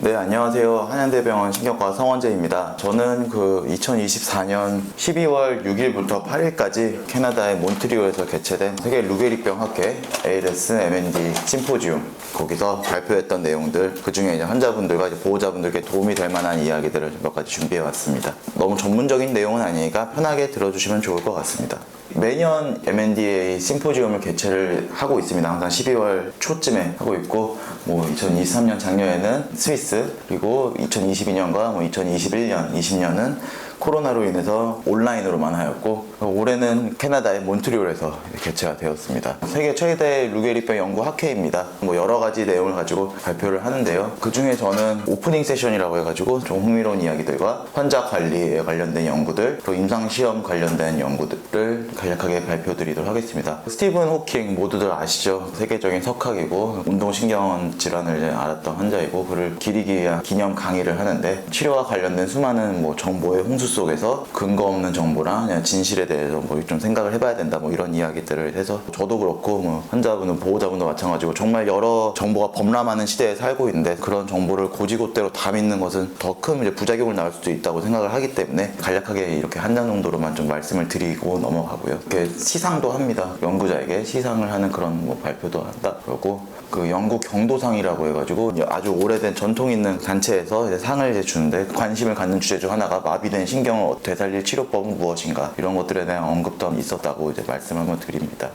네, 안녕하세요. 한양대병원 신경과 성원재입니다. 저는 2024년 12월 6일부터 8일까지 캐나다의 몬트리올에서 개최된 세계 루게릭병 학회 ALS M&D 심포지움, 거기서 발표했던 내용들, 그 중에 이제 환자분들과 이제 보호자분들께 도움이 될 만한 이야기들을 몇 가지 준비해 왔습니다. 너무 전문적인 내용은 아니니까 편하게 들어주시면 좋을 것 같습니다. 매년 M&DA 심포지움을 개최를 하고 있습니다. 항상 12월 초쯤에 하고 있고, 2023년 작년에는 스위스, 그리고 2022년과 2021년, 20년은 코로나로 인해서 온라인으로만 하였고, 올해는 캐나다의 몬트리올에서 개최가 되었습니다. 세계 최대 루게릭병 연구 학회입니다. 여러 가지 내용을 가지고 발표를 하는데요. 그 중에 저는 오프닝 세션이라고 해가지고 좀 흥미로운 이야기들과 환자 관리에 관련된 연구들, 또 임상시험 관련된 연구들을 간략하게 발표드리도록 하겠습니다. 스티븐 호킹 모두들 아시죠? 세계적인 석학이고 운동신경 질환을 앓았던 환자이고, 그를 기리기 위한 기념 강의를 하는데, 치료와 관련된 수많은 정보의 홍수 속에서 근거 없는 정보랑 그냥 진실에 대해서 좀 생각을 해봐야 된다, 이런 이야기들을 해서, 저도 그렇고 환자분은 보호자분도 마찬가지고 정말 여러 정보가 범람하는 시대에 살고 있는데, 그런 정보를 고지고대로 다 믿는 것은 더 큰 부작용을 낳을 수도 있다고 생각을 하기 때문에 간략하게 이렇게 한 장 정도로만 좀 말씀을 드리고 넘어가고요. 이렇게 시상도 합니다. 연구자에게 시상을 하는 그런 발표도 한다. 그러고 그 영국 경도상이라고 해가지고 아주 오래된 전통 있는 단체에서 이제 상을 주는데, 관심을 갖는 주제 중 하나가 마비된 신경을 되살릴 치료법은 무엇인가, 이런 것들에 대한 언급도 있었다고 이제 말씀을 한번 드립니다.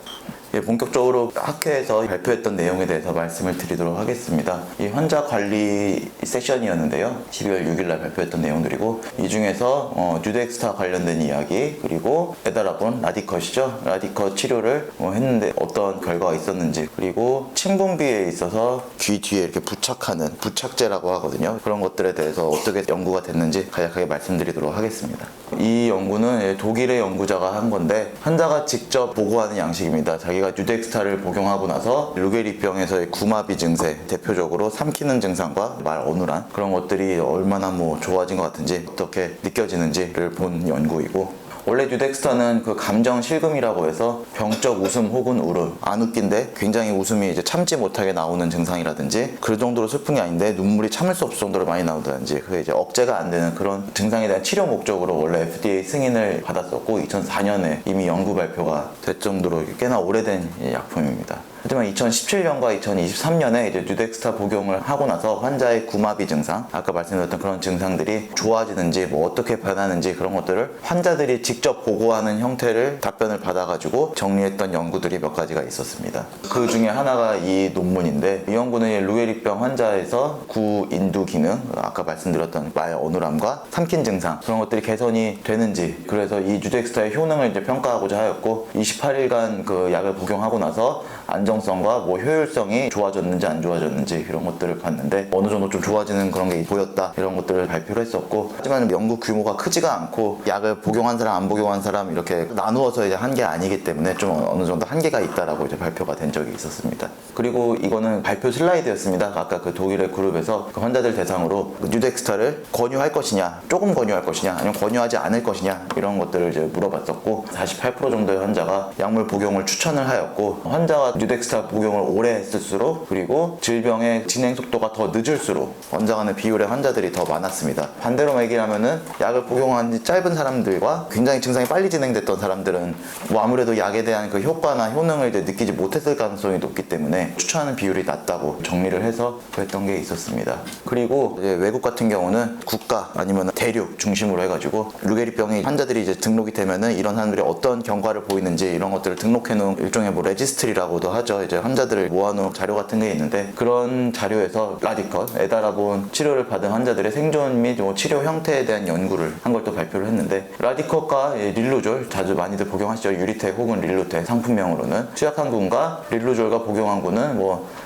본격적으로 학회에서 발표했던 내용에 대해서 말씀을 드리도록 하겠습니다. 이 환자 관리 세션이었는데요. 12월 6일날 발표했던 내용들이고, 이 중에서 뉴덱스타 관련된 이야기, 그리고 에다라본 라디컷이죠. 라디컷 치료를 했는데 어떤 결과가 있었는지, 그리고 침분비에 있어서 귀 뒤에 이렇게 부착하는 부착제라고 하거든요. 그런 것들에 대해서 어떻게 연구가 됐는지 간략하게 말씀드리도록 하겠습니다. 이 연구는 독일의 연구자가 한 건데, 환자가 직접 보고하는 양식입니다. 자기가 뉴덱스타를 복용하고 나서 루게릭병에서의 구마비 증세, 대표적으로 삼키는 증상과 말 어눌한 그런 것들이 얼마나 좋아진 것 같은지, 어떻게 느껴지는지를 본 연구이고, 원래 뉴덱스타는 그 감정 실금이라고 해서 병적 웃음 혹은 울음, 안 웃긴데 굉장히 웃음이 이제 참지 못하게 나오는 증상이라든지, 그 정도로 슬픈 게 아닌데 눈물이 참을 수 없을 정도로 많이 나오다든지, 그게 이제 억제가 안 되는 그런 증상에 대한 치료 목적으로 원래 FDA 승인을 받았었고, 2004년에 이미 연구 발표가 될 정도로 꽤나 오래된 약품입니다. 하지만 2017년과 2023년에 이제 뉴덱스타 복용을 하고 나서 환자의 구마비 증상, 아까 말씀드렸던 그런 증상들이 좋아지는지, 어떻게 변하는지, 그런 것들을 환자들이 직접 보고하는 형태를 답변을 받아가지고 정리했던 연구들이 몇 가지가 있었습니다. 그 중에 하나가 이 논문인데, 이 연구는 루게릭병 환자에서 구인두 기능, 아까 말씀드렸던 말 어눌함과 삼킨 증상, 그런 것들이 개선이 되는지, 그래서 이 뉴덱스타의 효능을 이제 평가하고자 하였고, 28일간 그 약을 복용하고 나서 안정성과 효율성이 좋아졌는지 안 좋아졌는지, 이런 것들을 봤는데 어느 정도 좀 좋아지는 그런 게 보였다, 이런 것들을 발표를 했었고, 하지만 연구 규모가 크지가 않고 약을 복용한 사람 안 복용한 사람 이렇게 나누어서 이제 한 게 아니기 때문에 좀 어느 정도 한계가 있다라고 이제 발표가 된 적이 있었습니다. 그리고 이거는 발표 슬라이드였습니다. 아까 그 독일의 그룹에서 그 환자들 대상으로 뉴덱스타를 권유할 것이냐, 조금 권유할 것이냐, 아니면 권유하지 않을 것이냐, 이런 것들을 이제 물어봤었고, 48% 정도의 환자가 약물 복용을 추천을 하였고, 환자가 뉴덱스타 복용을 오래 했을수록, 그리고 질병의 진행 속도가 더 늦을수록 원장하는 비율의 환자들이 더 많았습니다. 반대로 얘기하면은 약을 복용한 지 짧은 사람들과 굉장히 증상이 빨리 진행됐던 사람들은 아무래도 약에 대한 그 효과나 효능을 이제 느끼지 못했을 가능성이 높기 때문에 추천하는 비율이 낮다고 정리를 해서 그랬던 게 있었습니다. 그리고 이제 외국 같은 경우는 국가 아니면 대륙 중심으로 해가지고 루게릭병이 환자들이 이제 등록이 되면은 이런 사람들이 어떤 경과를 보이는지, 이런 것들을 등록해 놓은 일종의 레지스트리라고도 하죠. 이제 환자들을 모아놓은 자료 같은 게 있는데, 그런 자료에서 라디컷, 에다라본 치료를 받은 환자들의 생존 및 치료 형태에 대한 연구를 한 걸 또 발표를 했는데, 라디컷과 릴루졸, 자주 많이들 복용하시죠. 유리텍 혹은 릴루텍 상품명으로는, 투약항군과 릴루졸과 복용항군은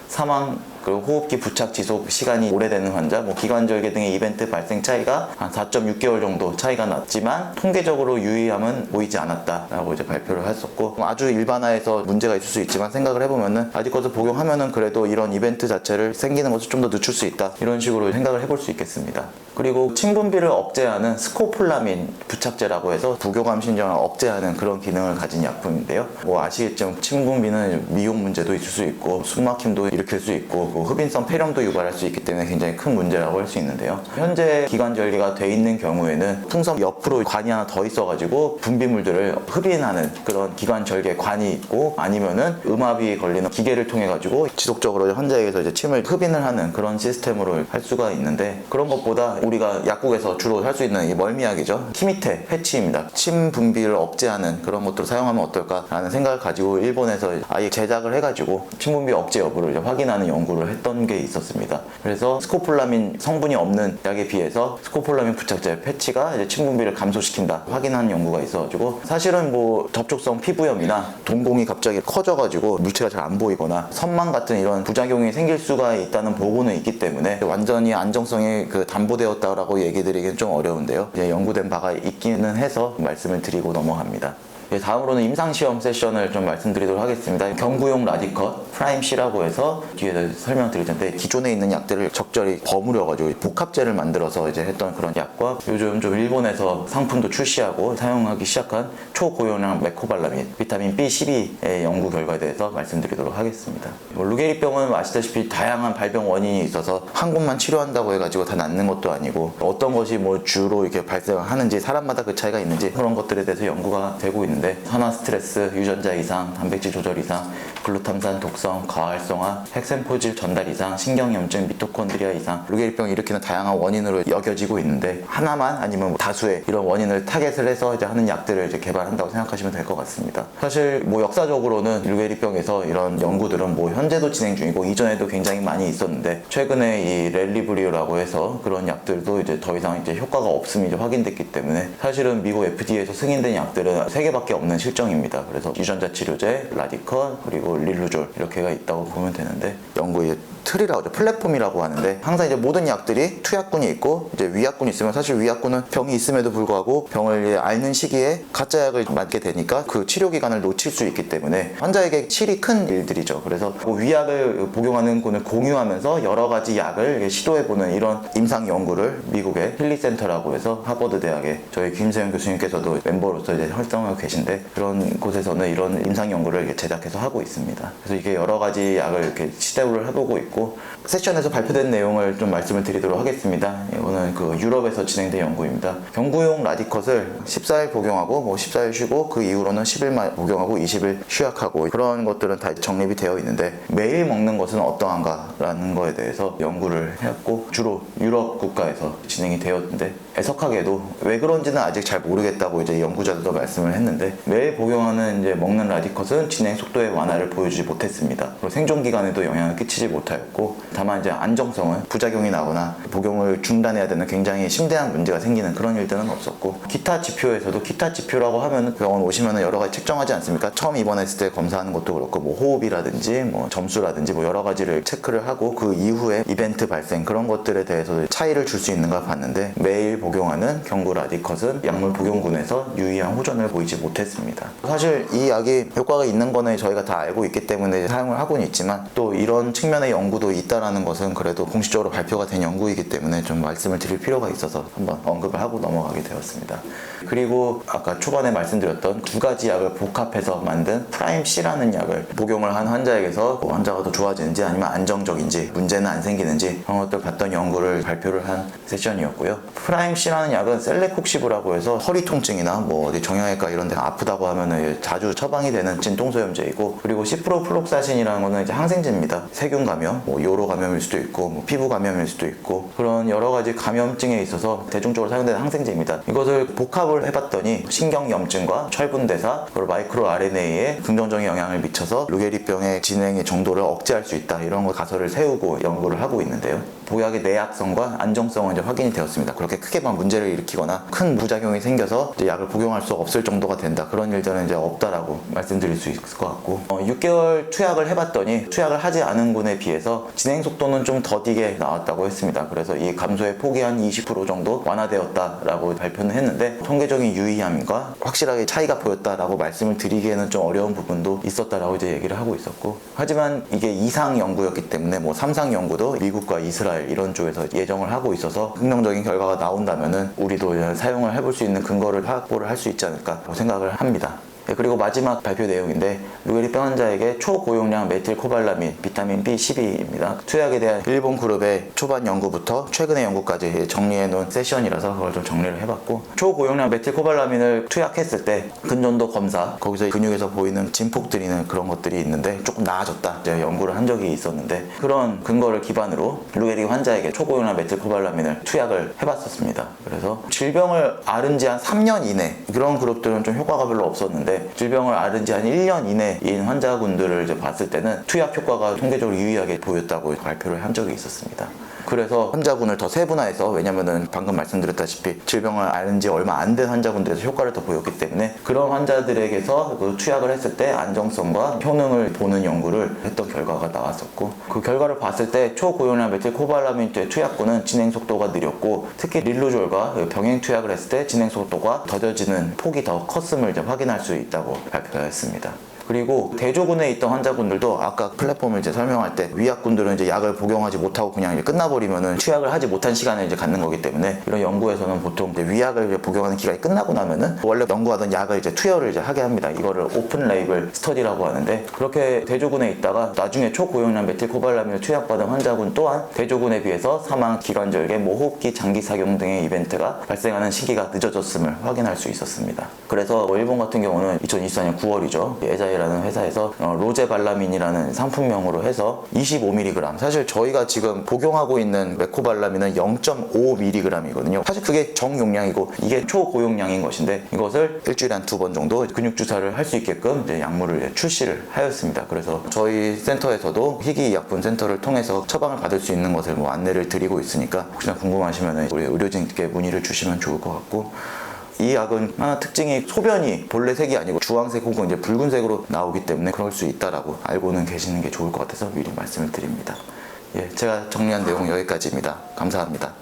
사망, 그리고 호흡기 부착 지속 시간이 오래되는 환자, 기관절개 등의 이벤트 발생 차이가 한 4.6개월 정도 차이가 났지만 통계적으로 유의함은 보이지 않았다라고 이제 발표를 했었고, 아주 일반화해서 문제가 있을 수 있지만 생각을 해보면은 라디컷을 복용하면은 그래도 이런 이벤트 자체를 생기는 것을 좀 더 늦출 수 있다, 이런 식으로 생각을 해볼 수 있겠습니다. 그리고 침분비를 억제하는 스코폴라민 부착제라고 해서 부교감 신경을 억제하는 그런 기능을 가진 약품인데요. 뭐 아시겠지만 침분비는 미용 문제도 있을 수 있고 숨막힘도 일으킬 수 있고 뭐 흡인성 폐렴도 유발할 수 있기 때문에 굉장히 큰 문제라고 할 수 있는데요. 현재 기관절개가 돼 있는 경우에는 풍선 옆으로 관이 하나 더 있어가지고 분비물들을 흡인하는 그런 기관절개 관이 있고, 아니면은 음압이 걸리는 기계를 통해 가지고 지속적으로 환자에게서 이제 침을 흡인을 하는 그런 시스템으로 할 수가 있는데, 그런 것보다 우리가 약국에서 주로 할 수 있는 이 멀미약이죠. 키미테 패치입니다. 침 분비를 억제하는 그런 것들을 사용하면 어떨까라는 생각을 가지고 일본에서 아예 제작을 해가지고 침 분비 억제 여부를 이제 확인하는 연구를 했던 게 있었습니다. 그래서 스코폴라민 성분이 없는 약에 비해서 스코폴라민 부착제 패치가 이제 침 분비를 감소시킨다 확인한 연구가 있어가지고, 사실은 뭐 접촉성 피부염이나 동공이 갑자기 커져가지고 물체가 잘 안 보이거나 선망 같은 이런 부작용이 생길 수가 있다는 보고는 있기 때문에 완전히 안정성이 담보되었다라고 얘기 드리기는 좀 어려운데요. 이제 연구된 바가 있기는 해서 말씀을 드리고 넘어갑니다. 다음으로는 임상시험 세션을 좀 말씀드리도록 하겠습니다. 경구용 라디컷 프라임-C라고 해서 뒤에 설명드릴 텐데, 기존에 있는 약들을 적절히 버무려가지고 복합제를 만들어서 이제 했던 그런 약과, 요즘 좀 일본에서 상품도 출시하고 사용하기 시작한 초고용량 메코발라민, 비타민 B12의 연구 결과에 대해서 말씀드리도록 하겠습니다. 루게리병은 아시다시피 다양한 발병 원인이 있어서 한 곳만 치료한다고 해가지고 다 낫는 것도 아니고, 어떤 것이 뭐 주로 이렇게 발생하는지 사람마다 그 차이가 있는지 그런 것들에 대해서 연구가 되고 있는데, 산화 스트레스, 유전자 이상, 단백질 조절 이상, 글루탐산 독성, 과활성화, 핵세포질 전달 이상, 신경염증, 미토콘드리아 이상, 루게리병을 일으키는 다양한 원인으로 여겨지고 있는데, 하나만 아니면 뭐 다수의 이런 원인을 타겟을 해서 이제 하는 약들을 이제 개발한다고 생각하시면 될 것 같습니다. 사실 뭐 역사적으로는 루게리병에서 이런 연구들은 뭐 현재도 진행 중이고 이전에도 굉장히 많이 있었는데, 최근에 이 렐리브리오라고 해서 그런 약들도 이제 더 이상 이제 효과가 없음이 이제 확인됐기 때문에, 사실은 미국 FDA에서 승인된 약들은 3개밖에 없는 실정입니다. 그래서 유전자 치료제, 라디컷, 그리고 릴루졸 이렇게가 있다고 보면 되는데, 연구의 틀이라고 하죠. 플랫폼이라고 하는데, 항상 이제 모든 약들이 투약군이 있고 이제 위약군이 있으면, 사실 위약군은 병이 있음에도 불구하고 병을 앓는 시기에 가짜 약을 맞게 되니까 그 치료 기간을 놓칠 수 있기 때문에 환자에게 실이 큰 일들이죠. 그래서 위약을 복용하는 군을 공유하면서 여러 가지 약을 시도해보는 이런 임상 연구를 미국의 힐리센터라고 해서 하버드 대학의 저희 김세영 교수님께서도 멤버로서 이제 활동하고 계신데, 그런 곳에서는 이런 임상 연구를 제작해서 하고 있습니다. 그래서 이게 여러 가지 약을 이렇게 시도를 해보고 있고, 세션에서 발표된 내용을 좀 말씀을 드리도록 하겠습니다. 이거는 그 유럽에서 진행된 연구입니다. 경구용 라디컷을 14일 복용하고 뭐 14일 쉬고, 그 이후로는 10일 복용하고 20일 휴약하고, 그런 것들은 다 정립이 되어 있는데, 매일 먹는 것은 어떠한가라는 거에 대해서 연구를 해왔고, 주로 유럽 국가에서 진행이 되었는데, 애석하게도 왜 그런지는 아직 잘 모르겠다고 이제 연구자들도 말씀을 했는데, 매일 복용하는 이제 먹는 라디컷은 진행 속도의 완화를 보여주지 못했습니다. 그리고 생존 기간에도 영향을 끼치지 못하였고, 다만 이제 안정성은 부작용이 나거나 복용을 중단해야 되는 굉장히 심대한 문제가 생기는 그런 일들은 없었고, 기타 지표에서도, 기타 지표라고 하면 병원 오시면 여러 가지 측정하지 않습니까? 처음 입원했을 때 검사하는 것도 그렇고, 뭐 호흡이라든지 뭐 점수라든지 뭐 여러 가지를 체크를 하고, 그 이후에 이벤트 발생 그런 것들에 대해서 차이를 줄 수 있는가 봤는데, 매일 복용하는 경구 라디컷은 약물 복용군에서 유의한 호전을 보이지 못했습니다. 사실 이 약이 효과가 있는 거는 저희가 다 알고 있기 때문에 사용을 하고는 있지만, 또 이런 측면의 연구도 있다라는 것은 그래도 공식적으로 발표가 된 연구이기 때문에 좀 말씀을 드릴 필요가 있어서 한번 언급을 하고 넘어가게 되었습니다. 그리고 아까 초반에 말씀드렸던 두 가지 약을 복합해서 만든 프라임-C라는 약을 복용을 한 환자에게서 환자가 더 좋아지는지 아니면 안정적인지 문제는 안 생기는지 그런 것들 봤던 연구를 발표를 한 세션이었고요. 프라임-C라는 약은 셀레콕시브라고 해서 허리 통증이나 뭐 어디 정형외과 이런 데 아프다고 하면은 자주 처방이 되는 진통소염제이고, 그리고 시프로플록사신이라는 거는 이제 항생제입니다. 세균 감염, 뭐 요로 감염일 수도 있고 뭐 피부 감염일 수도 있고, 그런 여러 가지 감염증에 있어서 대중적으로 사용되는 항생제입니다. 이것을 복합을 해봤더니 신경염증과 철분대사, 그리고 마이크로 RNA에 긍정적인 영향을 미쳐서 루게리병의 진행의 정도를 억제할 수 있다, 이런 거 가설을 세우고 연구를 하고 있는데요. 보약의 내약성과 안정성은 이제 확인이 되었습니다. 그렇게 크게 막 문제를 일으키거나 큰 부작용이 생겨서 이제 약을 복용할 수 없을 정도가 된다, 그런 일들은 이제 없다라고 말씀드릴 수 있을 것 같고, 6개월 투약을 해봤더니 투약을 하지 않은 군에 비해서 진행 속도는 좀 더디게 나왔다고 했습니다. 그래서 이 감소의 폭이 한 20% 정도 완화되었다라고 발표는 했는데, 통계적인 유의함과 확실하게 차이가 보였다라고 말씀을 드리기에는 좀 어려운 부분도 있었다라고 이제 얘기를 하고 있었고, 하지만 이게 2상 연구였기 때문에 뭐 3상 연구도 미국과 이스라엘 달 이런 쪽에서 예정을 하고 있어서 긍정적인 결과가 나온다면은 우리도 사용을 해볼 수 있는 근거를 확보를 할 수 있지 않을까 생각을 합니다. 그리고 마지막 발표 내용인데 루게릭병 환자에게 초고용량 메틸코발라민 비타민 B12입니다. 투약에 대한 일본 그룹의 초반 연구부터 최근의 연구까지 정리해 놓은 세션이라서 그걸 좀 정리를 해봤고, 초고용량 메틸코발라민을 투약했을 때 근전도 검사, 거기서 근육에서 보이는 진폭 들이는 그런 것들이 있는데 조금 나아졌다 이제 연구를 한 적이 있었는데, 그런 근거를 기반으로 루게릭 환자에게 초고용량 메틸코발라민을 투약을 해봤었습니다. 그래서 질병을 앓은 지 한 3년 이내, 그런 그룹들은 좀 효과가 별로 없었는데 질병을 앓은 지 한 1년 이내인 환자분들을 이제 봤을 때는 투약 효과가 통계적으로 유의하게 보였다고 발표를 한 적이 있었습니다. 그래서 환자군을 더 세분화해서, 왜냐면은 방금 말씀드렸다시피 질병을 앓은 지 얼마 안 된 환자분들에서 효과를 더 보였기 때문에 그런 환자들에게서 그 투약을 했을 때 안정성과 효능을 보는 연구를 했던 결과가 나왔었고, 그 결과를 봤을 때 초고용량 메틸코발라민 투약군은 진행 속도가 느렸고, 특히 릴루졸과 병행 투약을 했을 때 진행 속도가 더뎌지는 폭이 더 컸음을 이제 확인할 수 있다고 발표했습니다. 그리고 대조군에 있던 환자분들도 아까 플랫폼을 이제 설명할 때 위약군들은 이제 약을 복용하지 못하고 그냥 이제 끝나버리면은 투약을 하지 못한 시간을 이제 갖는 거기 때문에, 이런 연구에서는 보통 이제 위약을 이제 복용하는 기간이 끝나고 나면은 원래 연구하던 약을 이제 투여를 이제 하게 합니다. 이거를 오픈 레이블 스터디라고 하는데, 그렇게 대조군에 있다가 나중에 초고용량 메틸코발라민을 투약받은 환자군 또한 대조군에 비해서 사망, 기관절개, 호흡기 장기 작용 등의 이벤트가 발생하는 시기가 늦어졌음을 확인할 수 있었습니다. 그래서 일본 같은 경우는 2024년 9월이죠. 에자이라는 회사에서 로제발라민이라는 상품명으로 해서 25mg, 사실 저희가 지금 복용하고 있는 메코발라민은 0.5mg이거든요. 사실 그게 정용량이고 이게 초고용량인 것인데, 이것을 일주일에 한 2번 정도 근육주사를 할 수 있게끔 이제 약물을 출시를 하였습니다. 그래서 저희 센터에서도 희귀의약품 센터를 통해서 처방을 받을 수 있는 것을 안내를 드리고 있으니까, 혹시나 궁금하시면 우리 의료진께 문의를 주시면 좋을 것 같고, 이 약은 하나 특징이 소변이 본래색이 아니고 주황색 혹은 이제 붉은색으로 나오기 때문에 그럴 수 있다라고 알고는 계시는 게 좋을 것 같아서 미리 말씀을 드립니다. 예, 제가 정리한 내용은 여기까지입니다. 감사합니다.